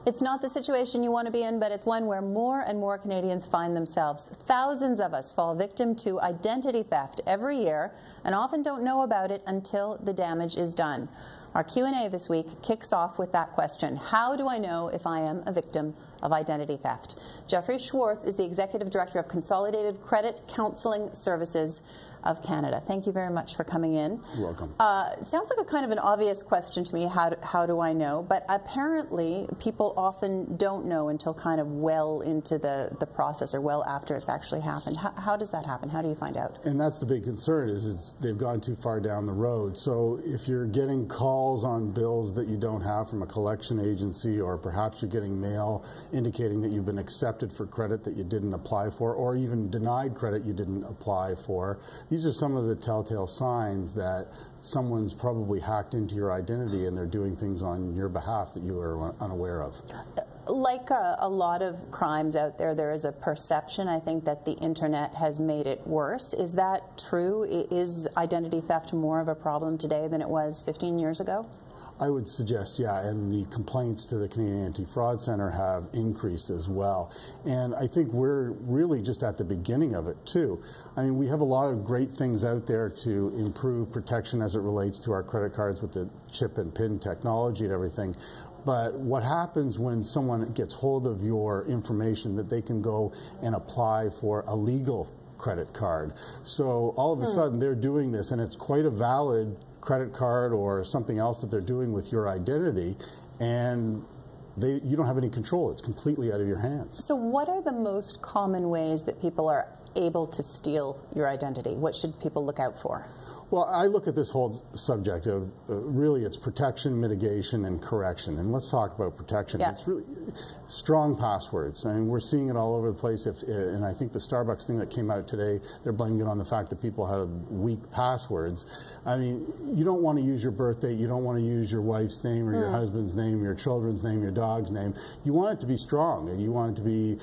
It's not the situation you want to be in, but it's one where more and more Canadians find themselves. Thousands of us fall victim to identity theft every year and often don't know about it until the damage is done. Our Q&A this week kicks off with that question. How do I know if I am a victim of identity theft? Director Schwartz is the Executive Director of Consolidated Credit Counseling Services of Canada. Thank you very much for coming in. You're welcome. Sounds like a kind of an obvious question to me, how do I know? But apparently people often don't know until kind of well into the process or well after it's actually happened. How does that happen? How do you find out? And that's the big concern, is they've gone too far down the road. So if you're getting calls on bills that you don't have from a collection agency, or perhaps you're getting mail indicating that you've been accepted for credit that you didn't apply for, or even denied credit you didn't apply for, these are some of the telltale signs that someone's probably hacked into your identity and they're doing things on your behalf that you are unaware of. Like a lot of crimes out there, there is a perception, I think, that the internet has made it worse. Is that true? Is identity theft more of a problem today than it was 15 years ago? I would suggest, yeah, and the complaints to the Canadian Anti-Fraud Centre have increased as well. And I think we're really just at the beginning of it, too. I mean, we have a lot of great things out there to improve protection as it relates to our credit cards with the chip and PIN technology and everything. But what happens when someone gets hold of your information, that they can go and apply for a legal credit card. So all of a sudden they're doing this, and it's quite a valid credit card or something else that they're doing with your identity, and you don't have any control. It's completely out of your hands. So what are the most common ways that people are able to steal your identity? What should people look out for? Well, I look at this whole subject of really it's protection, mitigation, and correction. And let's talk about protection. Yeah. It's really strong passwords. I mean, we're seeing it all over the place. And I think the Starbucks thing that came out today, they're blaming it on the fact that people had weak passwords. I mean, you don't want to use your birth date. You don't want to use your wife's name or your husband's name, your children's name, your dog's name. You want it to be strong, and you want it to be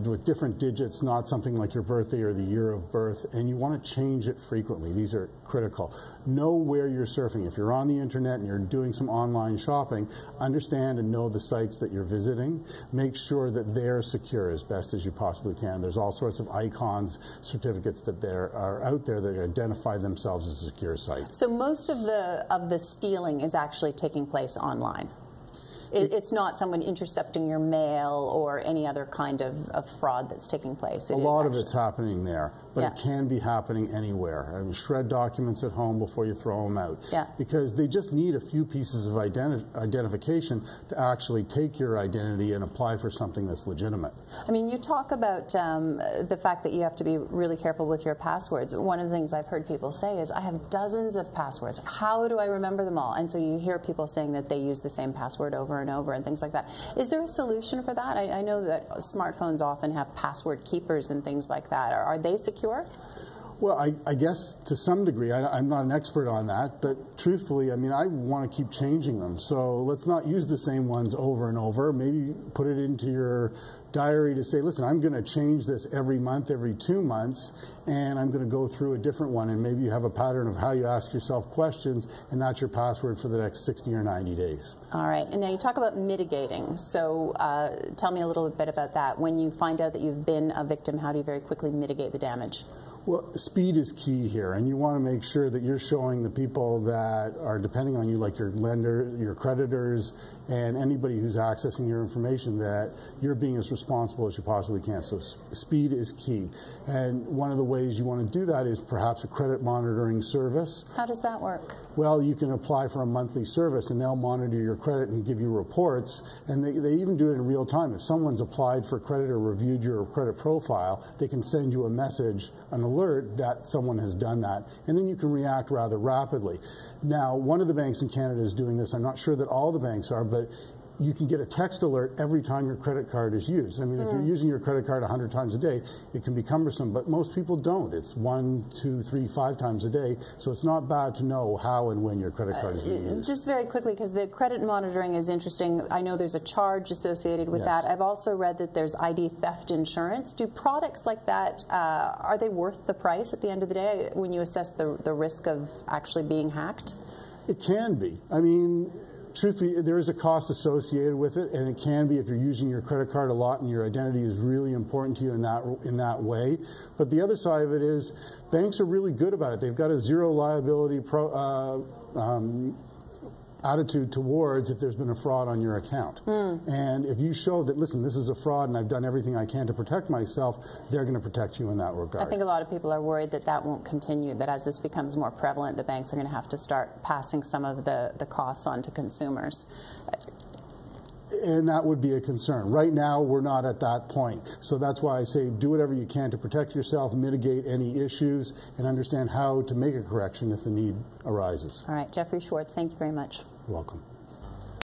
with different digits, not something like your birthday or the year of birth. And you want to change it frequently. These are critical. Know where you're surfing. If you're on the internet and you're doing some online shopping, understand and know the sites that you're visiting. Make sure that they're secure as best as you possibly can. There's all sorts of icons, certificates that are out there that identify themselves as a secure site. So most of the stealing is actually taking place online. It's not someone intercepting your mail or any other kind of fraud that's taking place. A lot of it's happening there, but Yeah. it can be happening anywhere. I mean, shred documents at home before you throw them out. Yeah. Because they just need a few pieces of identification to actually take your identity and apply for something that's legitimate. I mean, you talk about the fact that you have to be really careful with your passwords. One of the things I've heard people say is, I have dozens of passwords. How do I remember them all? And so you hear people saying that they use the same password over and over and things like that. Is there a solution for that? I know that smartphones often have password keepers and things like that. Are they secure? Well, I guess to some degree. I'm not an expert on that, but truthfully, I mean, I want to keep changing them. So let's not use the same ones over and over. Maybe put it into your diary to say, listen, I'm going to change this every month, every 2 months, and I'm going to go through a different one. And maybe you have a pattern of how you ask yourself questions, and that's your password for the next 60 or 90 days. All right. And now you talk about mitigating. So tell me a little bit about that. When you find out that you've been a victim, how do you very quickly mitigate the damage? Well, speed is key here, and you want to make sure that you're showing the people that are depending on you, like your lender, your creditors, and anybody who's accessing your information, that you're being as responsible as you possibly can. So speed is key. And one of the ways you want to do that is perhaps a credit monitoring service. How does that work? Well, you can apply for a monthly service, and they'll monitor your credit and give you reports, and they even do it in real time. If someone's applied for credit or reviewed your credit profile, they can send you a message, an alert that someone has done that, and then you can react rather rapidly. Now, one of the banks in Canada is doing this. I'm not sure that all the banks are, but you can get a text alert every time your credit card is used. I mean, if you're using your credit card 100 times a day, it can be cumbersome, but most people don't. It's 1, 2, 3, 5 times a day, so it's not bad to know how and when your credit card is being used. Just very quickly, because the credit monitoring is interesting. I know there's a charge associated with that. I've also read that there's ID theft insurance. Do products like that, are they worth the price at the end of the day when you assess the risk of actually being hacked? It can be. I mean, truth be, there is a cost associated with it, and it can be if you're using your credit card a lot and your identity is really important to you in that way. But the other side of it is banks are really good about it. They've got a zero liability attitude towards if there's been a fraud on your account. And if you show that, listen, this is a fraud and I've done everything I can to protect myself, they're going to protect you in that regard. I think a lot of people are worried that that won't continue, that as this becomes more prevalent, the banks are going to have to start passing some of the costs on to consumers. And that would be a concern. Right now, we're not at that point. So that's why I say do whatever you can to protect yourself, mitigate any issues, and understand how to make a correction if the need arises. All right, Jeffrey Schwartz, thank you very much. You're welcome.